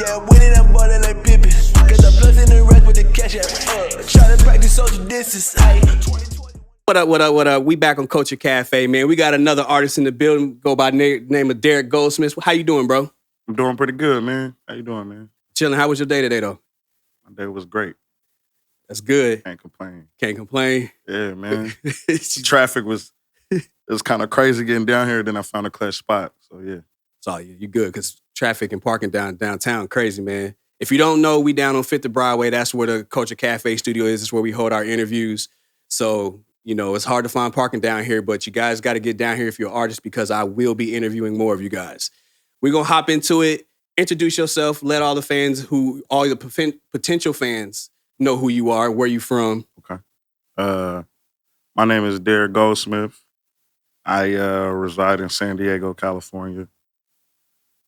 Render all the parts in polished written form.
Yeah, winning, I'm ballin' like Pippen. Got the plus in the rest with the cash app. Try to practice social distance. What up, what up, what up? We back on Culture Cafe, man. We got another artist in the building, go by name of Derrick Goldsmith. How you doing, bro? I'm doing pretty good, man. How you doing, man? Chilling. How was your day today, though? My day was great. That's good. Can't complain. Can't complain. Yeah, man. Traffic was kind of crazy getting down here. Then I found a clutch spot. So yeah. It's all you good because traffic and parking downtown crazy, man. If you don't know, we down on 5th and Broadway. That's where the Culture Cafe studio is. It's where we hold our interviews. So, you know, it's hard to find parking down here, but you guys got to get down here if you're an artist because I will be interviewing more of you guys. We're going to hop into it. Introduce yourself. Let all the fans all the potential fans know who you are, where you from. Okay. My name is Derrick Goldsmith. I reside in San Diego, California.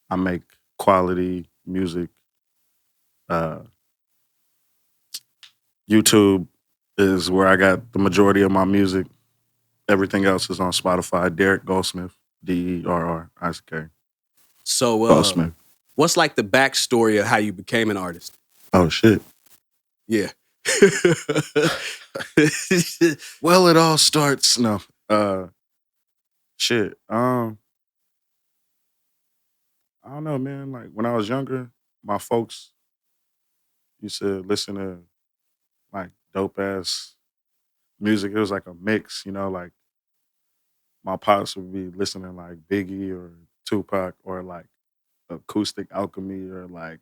I make quality music. YouTube is where I got the majority of my music. Everything else is on Spotify. Derrick Goldsmith, Derrick. So, Goldsmith. What's like the backstory of how you became an artist? Oh shit. Yeah. Well, it all starts. No. Shit. I don't know, man. Like when I was younger, my folks used to listen to like dope ass music. It was like a mix, you know, like my pops would be listening like Biggie or Tupac or like Acoustic Alchemy or like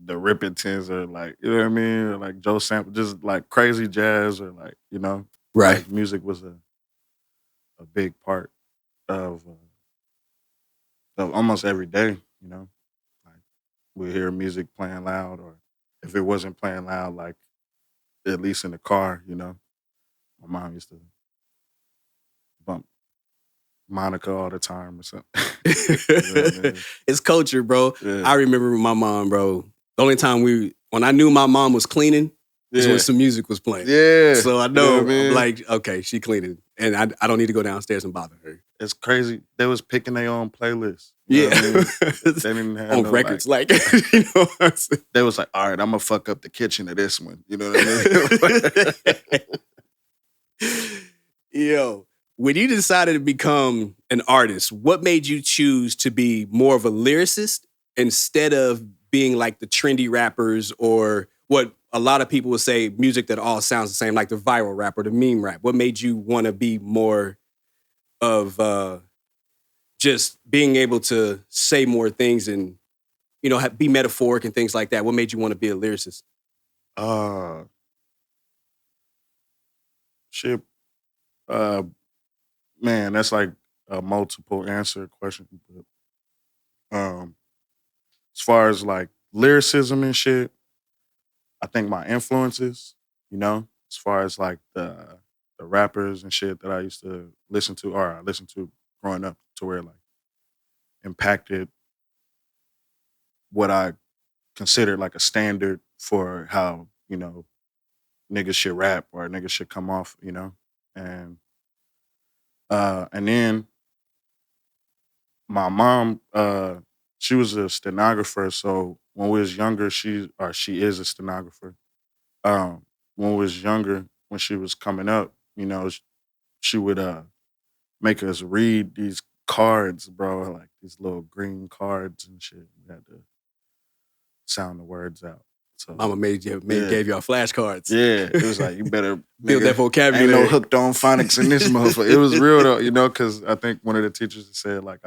the Rippingtons or like, you know what I mean? Or like Joe Sample, just like crazy jazz or like, you know. Right. Like music was a big part of almost every day, you know. Like we hear music playing loud, or if it wasn't playing loud, like at least in the car, you know. My mom used to bump Monica all the time or something. You know what I mean? It's culture, bro. Yeah. I remember my mom, bro. The only time when I knew my mom was cleaning is when some music was playing. Yeah. So I You know, what I mean? I'm like, okay, she cleaning. And I don't need to go downstairs and bother her. It's crazy. They was picking their own playlists. You know what I mean? They didn't have on no, records, like you know what I'm saying? they was like, all right, I'm gonna fuck up the kitchen of this one. You know what I mean? Yo, when you decided to become an artist, what made you choose to be more of a lyricist instead of being like the trendy rappers or what a lot of people would say music that all sounds the same, like the viral rap or the meme rap? What made you want to be more of just being able to say more things and, you know, be metaphoric and things like that? What made you want to be a lyricist? Shit. Man, that's like a multiple answer question. But, as far as like lyricism and shit, I think my influences, you know, as far as like the rappers and shit that I used to listen to, or I listened to growing up, to where like impacted what I considered like a standard for how, you know, niggas should rap or niggas should come off, you know. And then my mom, she was a stenographer, so when we was younger, she is a stenographer. When we was younger, when she was coming up, you know, she would make us read these cards, bro, like these little green cards and shit. We had to sound the words out. So Mama gave y'all flashcards. yeah, it was like, you better Build that vocabulary. Ain't no hooked on phonics in this motherfucker. It was real though, you know, because I think one of the teachers said like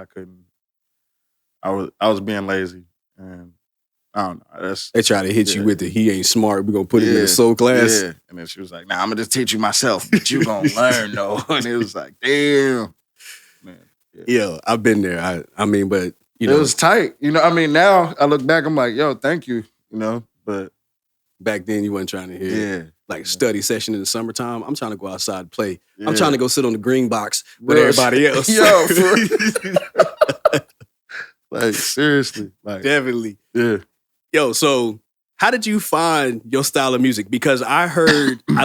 I was being lazy, and I don't know. They try to hit you with it. He ain't smart. We're going to put him in a soul class. Yeah. And then she was like, nah, I'm going to just teach you myself, but you going to learn, though. And it was like, damn. Man. Yeah. Yo, I've been there. I mean, but, you know. It was tight. You know, I mean, now I look back, I'm like, yo, thank you, you know, but. Back then, you wasn't trying to hear like study session in the summertime. I'm trying to go outside and play. Yeah. I'm trying to go sit on the green box with everybody else. Yo, like, seriously. Like, definitely. Yeah. Yo, so how did you find your style of music? Because I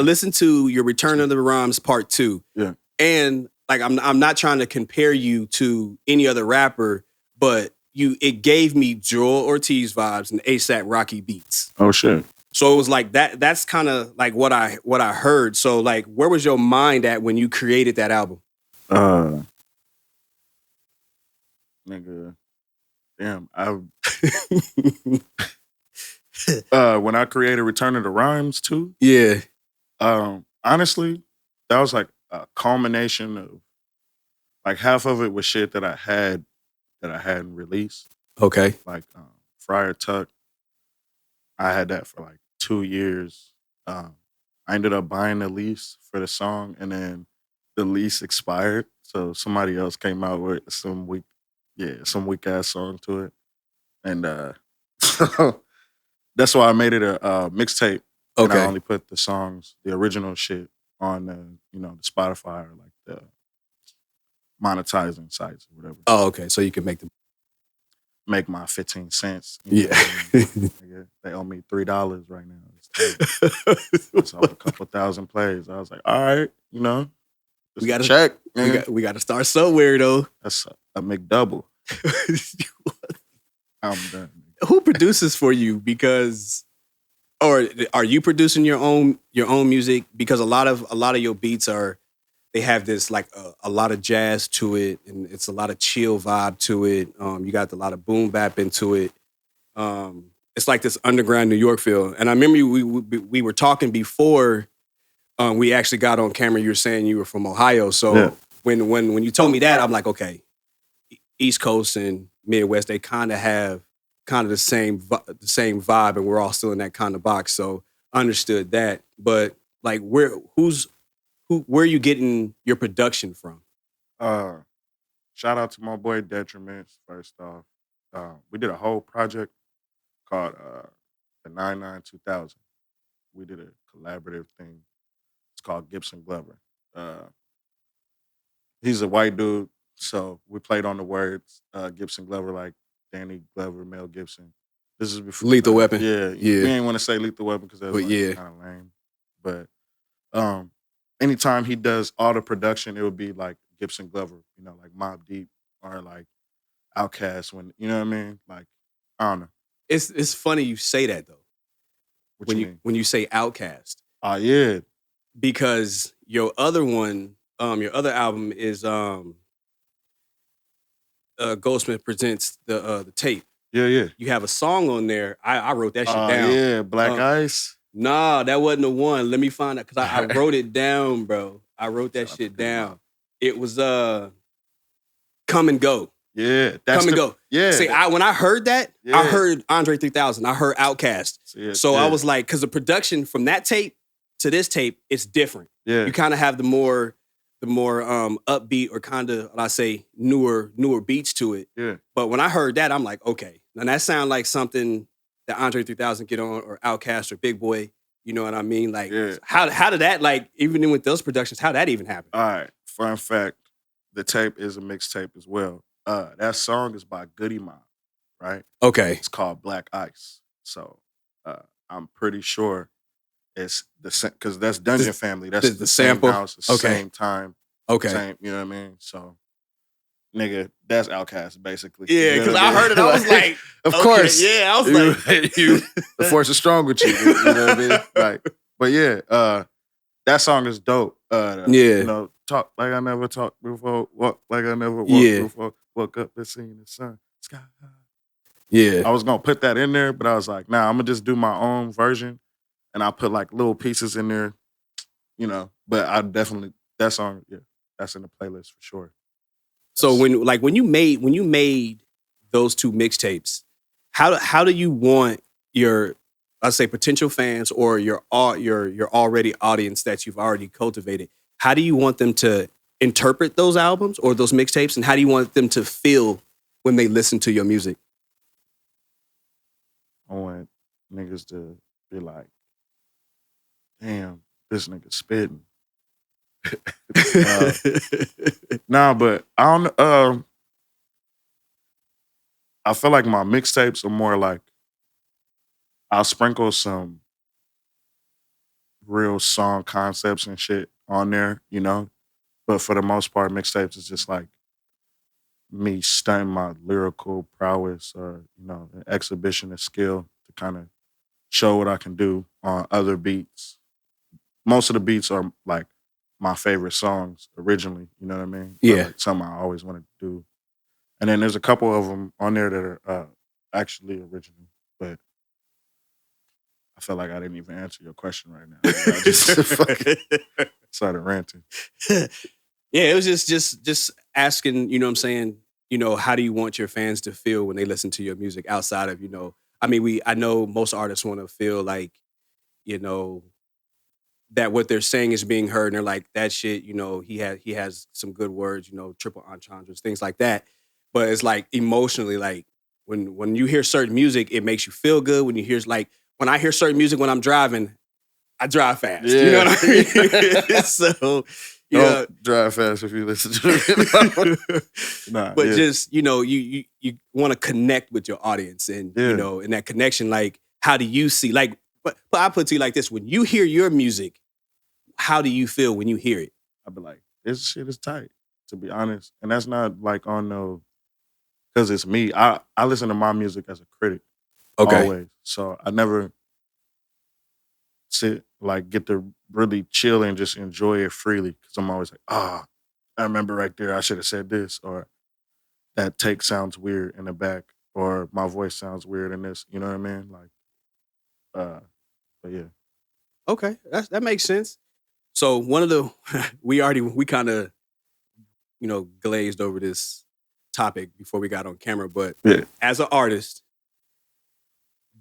listened to your Return of the Rhymes Part 2. Yeah. And like I'm not trying to compare you to any other rapper, but it gave me Joel Ortiz vibes and ASAP Rocky beats. Oh shit. So it was like that. That's kind of like what I heard. So like, where was your mind at when you created that album? Nigga, damn. When I created Return of the Rhymes too. Yeah. Honestly, that was like a culmination of like half of it was shit that I hadn't released. Okay. Like Friar Tuck. I had that for like 2 years. I ended up buying the lease for the song, and then the lease expired. So somebody else came out with some weak ass song to it, and so that's why I made it a mixtape. Okay. And I only put the songs, the original shit, on the Spotify or like the monetizing sites or whatever. Oh, okay. So you can Make my 15 cents. Yeah. They owe me $3 right now. It's over a couple thousand plays. I was like, all right, we got to check. We got to start somewhere though. That's a McDouble. I'm done. Who produces for you? Because, or are you producing your own music? Because a lot of your beats they have this like a lot of jazz to it, and it's a lot of chill vibe to it. You got a lot of boom bap into it. It's like this underground New York feel. And I remember we were talking before we actually got on camera. You were saying you were from Ohio, so yeah. when you told me that, I'm like, okay, East Coast and Midwest, they kind of have the same vibe, and we're all still in that kind of box. So I understood that, but like, where are you getting your production from? Shout out to my boy Detriments, first off. We did a whole project called the 99-2000. We did a collaborative thing. It's called Gibson Glover. He's a white dude, so we played on the words. Gibson Glover, like Danny Glover, Mel Gibson. This is before Lethal Weapon. Yeah. Yeah. We ain't want to say Lethal Weapon because that's kind of lame. But anytime he does all the production, it would be like Gibson Glover, like Mobb Deep or like Outkast. When you know what I mean? Like, I don't know. It's funny you say that though. What you mean? When you say Outkast. Oh yeah. Because your other one, your other album is Goldsmith Presents the tape. Yeah. You have a song on there. I wrote that shit down. Yeah, Black Ice. Nah, that wasn't the one. Let me find out, because I wrote it down, bro. I wrote that shit down. It was Come and Go. Yeah, Come and Go. Yeah. See, when I heard that, I heard Andre 3000. I heard Outkast. So I was like, because the production from that tape to this tape, it's different. Yeah. You kind of have the more upbeat or kind of, I say, newer beats to it. Yeah. But when I heard that, I'm like, okay, now that sounds like something that Andre 3000 get on, or Outkast or Big Boy. You know what I mean? Like, how did that, like, even with those productions, how did that even happen? All right. Fun fact, the tape is a mixtape as well. That song is by Goody Mob, right? Okay. It's called Black Ice. So I'm pretty sure it's the same, because that's Dungeon Family. That's the sample. Same house, the same time. Okay. Same, you know what I mean? So, nigga, that's Outkast, basically. Yeah, because I heard it, I was like, of course. Yeah, I was like, the force is strong with you. You know what I mean? Like, but yeah, that song is dope. Talk like I never talked before. Walk like I never walked before. Woke up and seen the sun. Sky high. Yeah. I was gonna put that in there, but I was like, nah, I'm gonna just do my own version, and I'll put like little pieces in there, But I definitely, that song, that's in the playlist for sure. So when you made those two mixtapes, how do you want your, let's say, potential fans or your already audience that you've already cultivated, how do you want them to interpret those albums or those mixtapes, and how do you want them to feel when they listen to your music? I want niggas to be like, damn, this nigga spitting. Nah, but I don't. I feel like my mixtapes are more like, I'll sprinkle some real song concepts and shit on there, But for the most part, mixtapes is just like me stunting my lyrical prowess or, an exhibition of skill to kind of show what I can do on other beats. Most of the beats are like my favorite songs originally, you know what I mean? But, Yeah. like something I always wanted to do. And then there's a couple of them on there that are actually original, but I feel like I didn't even answer your question right now. I just fucking started ranting. Yeah, it was just asking, you know what I'm saying, how do you want your fans to feel when they listen to your music outside of, I know most artists want to feel like, you know, that what they're saying is being heard and they're like, that shit, he has some good words, triple entendres, things like that. But it's like emotionally, like when you hear certain music, it makes you feel good. When I hear certain music when I'm driving, I drive fast. Yeah. You know what I mean? So, Don't drive fast if you listen to it. Nah, but yeah. just, you want to connect with your audience and, and that connection, like, how do you see, like, but I put it to you like this, when you hear your music, how do you feel when you hear it? I'd be like, this shit is tight, to be honest. And that's not like on no, because it's me. I listen to my music as a critic. Okay. Always. So I never get to really chill and just enjoy it freely. Because I'm always like, I remember right there, I should have said this, or that take sounds weird in the back, or my voice sounds weird in this. You know what I mean? Like, but yeah. Okay, that makes sense. So one of the we kind of glazed over this topic before we got on camera, but Yeah. as an artist,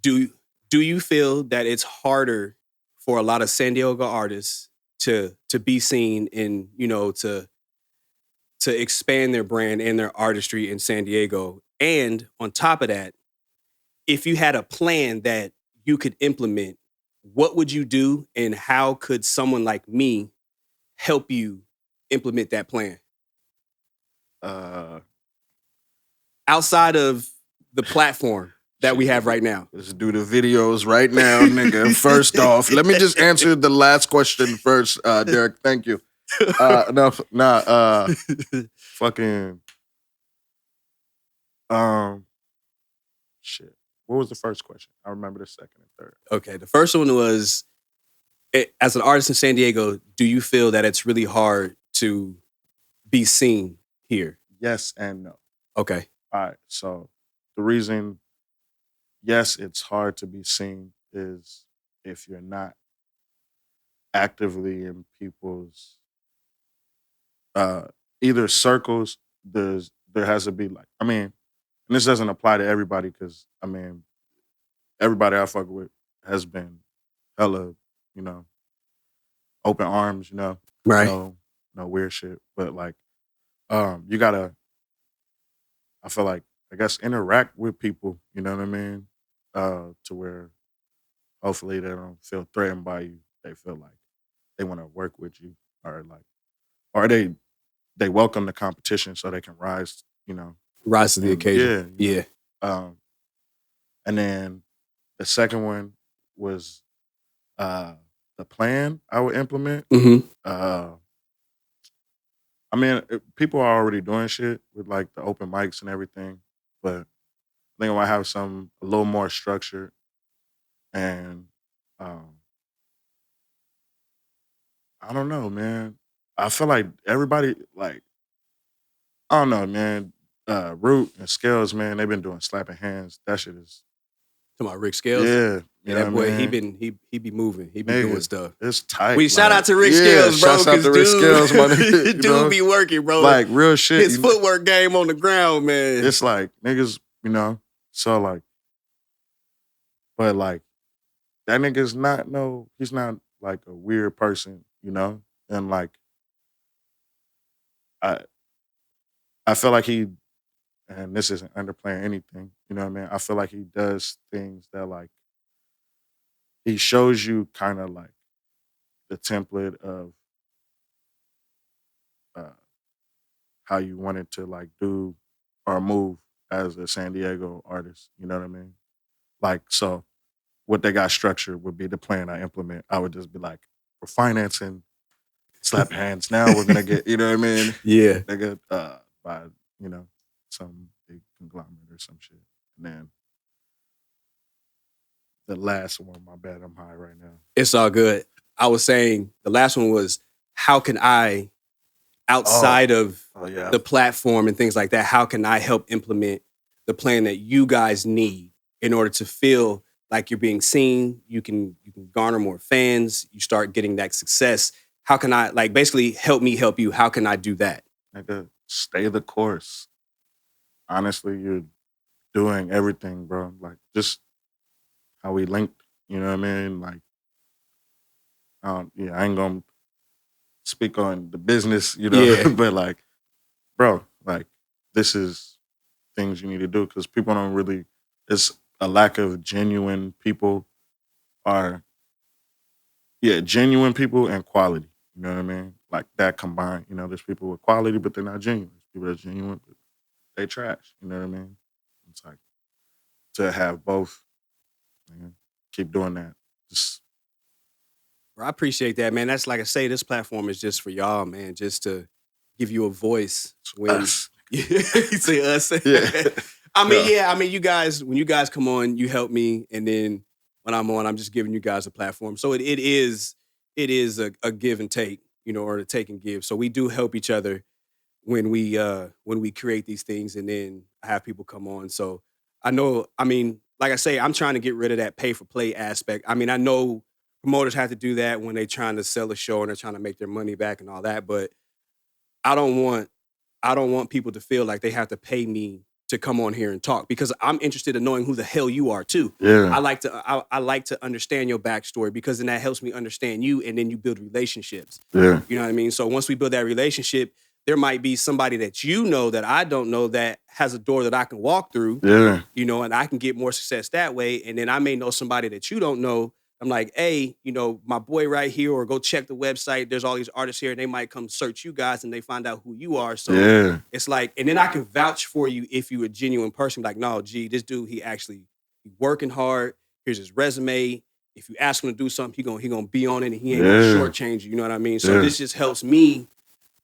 do you feel that it's harder for a lot of San Diego artists to be seen and to expand their brand and their artistry in San Diego? And on top of that, if you had a plan that you could implement, what would you do and how could someone like me help you implement that plan? Outside of the platform that we have right now. Let's do the videos right now, nigga. First off, let me just answer the last question first, Derrick. Thank you. Fucking, shit. What was the first question? I remember the second and third. Okay, the first one was, as an artist in San Diego, do you feel that it's really hard to be seen here? Yes and no. Okay. All right. So the reason, yes, it's hard to be seen is if you're not actively in people's either circles. There has to be like, and this doesn't apply to everybody because everybody I fuck with has been hella, open arms, Right. no weird shit. But like, you gotta, I feel like, I guess, interact with people, you know what I mean? To where hopefully they don't feel threatened by you. They feel like they want to work with you, or they welcome the competition so they can rise, Rise to the occasion. Yeah. And then the second one was the plan I would implement. Mm-hmm. People are already doing shit with like the open mics and everything, but I think I might have some a little more structured and I don't know, man. I feel like everybody like I don't know, man. Root and Scales, man, they've been doing slapping hands. That shit is Talking about Rick Scales? yeah. Yeah, that boy, he be moving. He be Nigga, doing stuff. It's tight. We shout out to Rick Scales, bro. Shouts out to Rick Scales, my nigga. Dude be working, bro. Like real shit. His footwork game on the ground, man. It's like niggas, so like, but like that nigga's he's not like a weird person, and like I feel like and this isn't underplaying anything, you know what I mean? I feel like he does things that like he shows you kind of like the template of how you wanted to like do or move as a San Diego artist, you know what I mean? Like, so what they got structured would be the plan I implement. I would just be like, we're financing, slap hands now, we're gonna get, you know what I mean? Yeah. Nigga, by, some big conglomerate or some shit. And then the last one, my bad, I'm high right now. It's all good. I was saying the last one was, how can I, outside of yeah. the platform and things like that, how can I help implement the plan that you guys need in order to feel like you're being seen? You can garner more fans. You start getting that success. How can I, like, basically help me help you? How can I do that? Nigga, stay the course. Honestly, you're doing everything, bro. Like, just how we linked, you know what I mean? Like, I ain't gonna speak on the business, you know, Yeah. but like, bro, like, this is things you need to do because people don't really, it's a lack of genuine people genuine people and quality, you know what I mean? Like, that combined, you know, there's people with quality, but they're not genuine. There's people that's genuine, but they trash, you know what I mean? It's like, to have both, man, keep doing that. Just Bro, I appreciate that, man. That's like I say, this platform is just for y'all, man, just to give you a voice when us. you say us. Yeah. I mean, you guys, when you guys come on, you help me, and then when I'm on, I'm just giving you guys a platform. So it is a give and take, you know, or a take and give. So we do help each other when we create these things, and then I have people come on. So I know, I mean, like I say, I'm trying to get rid of that pay for play aspect. I mean, I know promoters have to do that when they're trying to sell a show and they're trying to make their money back and all that, but I don't want people to feel like they have to pay me to come on here and talk, because I'm interested in knowing who the hell you are too. Yeah. I like to understand your backstory, because then that helps me understand you, and then you build relationships. Yeah. You know what I mean? So once we build that relationship, there might be somebody that you know that I don't know that has a door that I can walk through. Yeah. You know, and I can get more success that way. And then I may know somebody that you don't know. I'm like, hey, you know, my boy right here, or go check the website. There's all these artists here, and they might come search you guys, and they find out who you are. So Yeah. it's like, and then I can vouch for you if you're a genuine person. Like, no, gee, this dude, he working hard. Here's his resume. If you ask him to do something, he gonna be on it, and he ain't gonna shortchange you. You know what I mean? So this just helps me,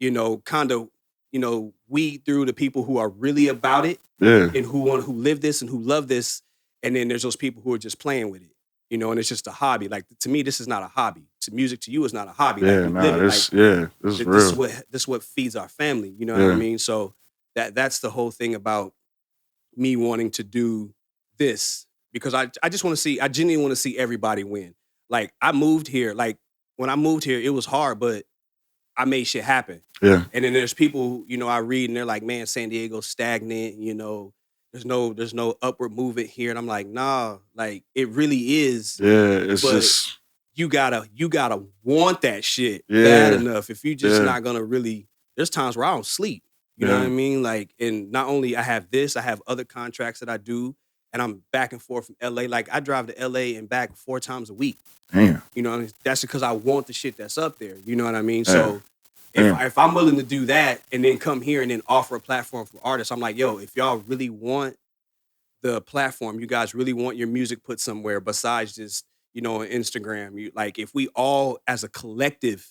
you know, kind of, you know, weed through the people who are really about it, and who live this and who love this, and then there's those people who are just playing with it. You know, and it's just a hobby. Like, to me, this is not a hobby. To music, to you, is not a hobby. Yeah, like, this is real. This is what feeds our family. You know what I mean? So that's the whole thing about me wanting to do this, because I just want to see. I genuinely want to see everybody win. Like, I moved here. Like, when I moved here, it was hard, but I made shit happen. Yeah. And then there's people, you know, I read, and they're like, man, San Diego's stagnant. You know, there's no upward movement here. And I'm like, nah, like, it really is. Yeah, it's but just, you gotta want that shit bad enough. If you just not gonna really, there's times where I don't sleep. You know what I mean? Like, and not only I have this, I have other contracts that I do, and I'm back and forth from LA. Like, I drive to LA and back 4 times a week. Damn. You know, that's because I want the shit that's up there. You know what I mean? So if I'm willing to do that and then come here and then offer a platform for artists, I'm like, yo, if y'all really want the platform, you guys really want your music put somewhere besides just, you know, on Instagram, you, like, if we all as a collective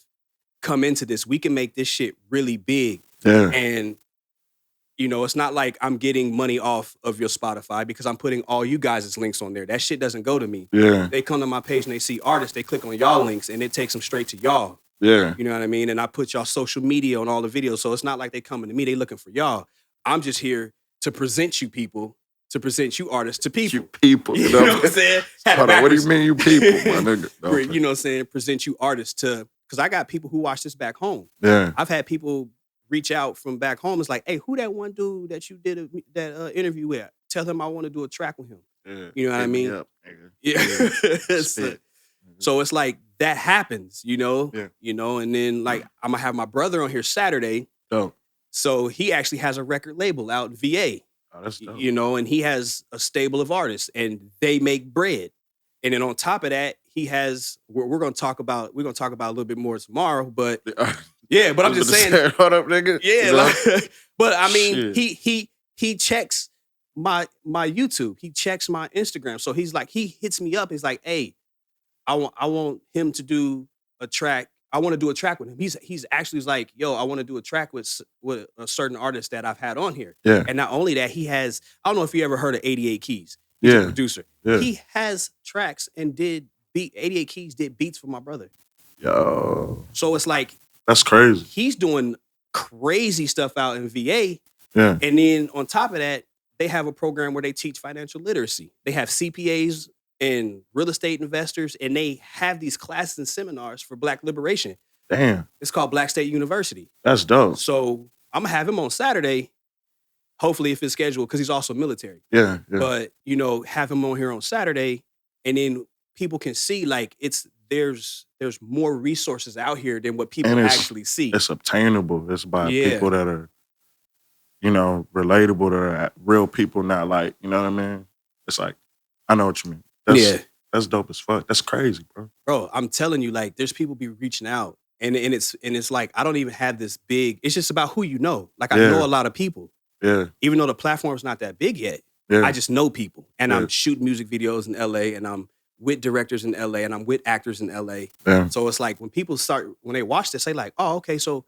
come into this, we can make this shit really big. Yeah. And, you know, it's not like I'm getting money off of your Spotify, because I'm putting all you guys' links on there. That shit doesn't go to me. Yeah. They come to my page and they see artists, they click on y'all links, and it takes them straight to y'all. Yeah. You know what I mean? And I put y'all social media on all the videos. So it's not like they coming to me, they looking for y'all. I'm just here to present you people, to present you artists to people. You people. You know what I'm saying? Hold on, what do you mean you people, my nigga? Okay. You know what I'm saying? Present you artists to, because I got people who watch this back home. Yeah. I've had people reach out from back home. It's like, hey, who that one dude that you did that interview with? Tell him I want to do a track with him. Yeah. You know what I mean? Up, nigga. Yeah. So it's like, that happens, you know? Yeah. You know, and then, like, I'm gonna have my brother on here Saturday. Dope. So he actually has a record label out in VA. Oh, that's dope. You know, and he has a stable of artists, and they make bread. And then on top of that, he has, we're gonna talk about a little bit more tomorrow, but yeah, but I'm just saying, hold up, nigga. yeah, like, but I mean, Shit. he checks my YouTube, he checks my Instagram. So he's like, he hits me up, he's like, hey, I want him to do a track. I want to do a track with him. He's actually like, yo, I want to do a track with a certain artist that I've had on here. Yeah. And not only that, he has, I don't know if you ever heard of 88 Keys. He's a producer. Yeah. He has tracks and 88 Keys did beats for my brother. Yo. So it's like, that's crazy. He's doing crazy stuff out in VA. Yeah. And then on top of that, they have a program where they teach financial literacy. They have CPAs and real estate investors, and they have these classes and seminars for Black liberation. Damn. It's called Black State University. That's dope. So I'm going to have him on Saturday, hopefully if it's scheduled, because he's also military. Yeah. But, have him on here on Saturday, and then people can see, like, there's more resources out here than what people actually see. It's obtainable. It's by people that are, relatable, that are real people, not like, you know what I mean? It's like, I know what you mean. That's dope as fuck. That's crazy, bro. Bro, I'm telling you, like, there's people be reaching out, and it's like, I don't even have this big, it's just about who you know. Like, I know a lot of people. Yeah. Even though the platform's not that big yet, I just know people. And I'm shooting music videos in LA, and I'm with directors in LA, and I'm with actors in LA. Yeah. So it's like when they watch this, they like, oh, okay, so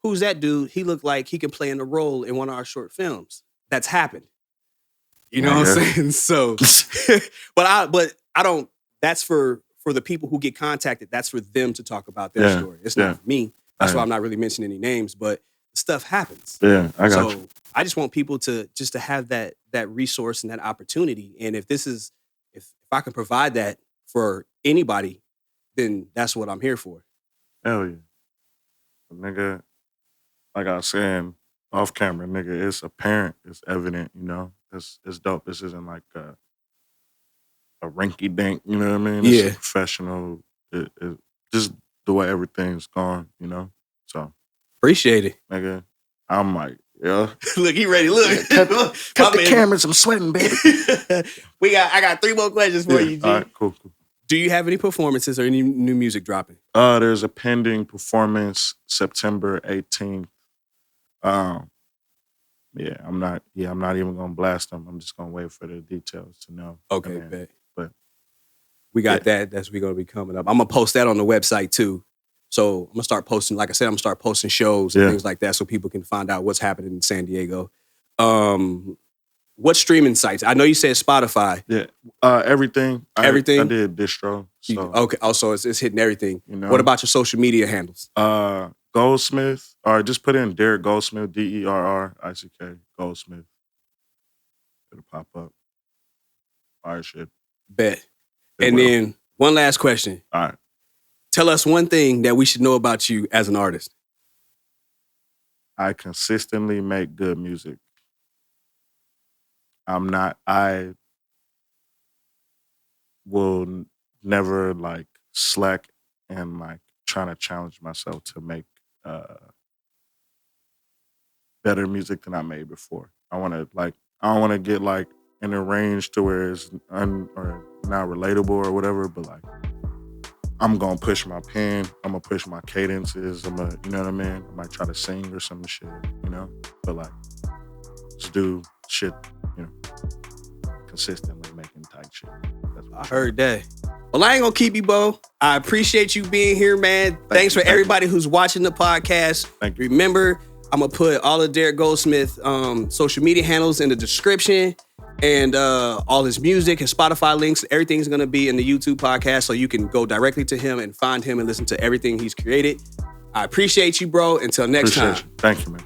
who's that dude? He looked like he can play in a role in one of our short films. That's happened. You know what I'm saying? So, but I don't, that's for the people who get contacted. That's for them to talk about their story. It's not for me. That's why I'm not really mentioning any names, but stuff happens. Yeah, I got you. I just want people to have that resource and that opportunity. And if I can provide that for anybody, then that's what I'm here for. Hell yeah. Nigga, like I was saying off camera, nigga, it's apparent, it's evident, It's dope. This isn't like a rinky dink, you know what I mean? It's professional. It just the way everything's gone, So appreciate it. Nigga, I'm like, yeah. Look, he ready. Look. Cut the cameras, I'm sweating, baby. I got 3 more questions for you, G. All right, cool. Do you have any performances or any new music dropping? There's a pending performance September 18th. I'm not even gonna blast them. I'm just gonna wait for the details to know. Okay, bet. But we got that. That's gonna be coming up. I'm gonna post that on the website too. So I'm gonna start posting, like I said, I'm gonna start posting shows and things like that so people can find out what's happening in San Diego. What streaming sites? I know you said Spotify. Yeah. Everything. Everything? I did distro. So. Okay. Also, it's hitting everything. What about your social media handles? Goldsmith, or just put in Derrick Goldsmith, DERRICK, Goldsmith. It'll pop up. All right, shit. Bet. Then one last question. All right. Tell us one thing that we should know about you as an artist. I consistently make good music. I will never like slack and like trying to challenge myself to make better music than I made before. I don't want to get like in a range to where it's or not relatable or whatever, but like I'm gonna push my pen, I'm gonna push my cadences, you know what I mean? I might try to sing or some shit, but like just do shit, consistently making tight shit. I heard that. Well, I ain't gonna keep you, Bo. I appreciate you being here, man. Thanks for everybody who's watching the podcast. Thank you. Remember, I'm gonna put all of Derrick Goldsmith social media handles in the description, and all his music, his Spotify links, everything's gonna be in the YouTube podcast, so you can go directly to him and find him and listen to everything he's created. I appreciate you, bro. Until next time. Thank you, man.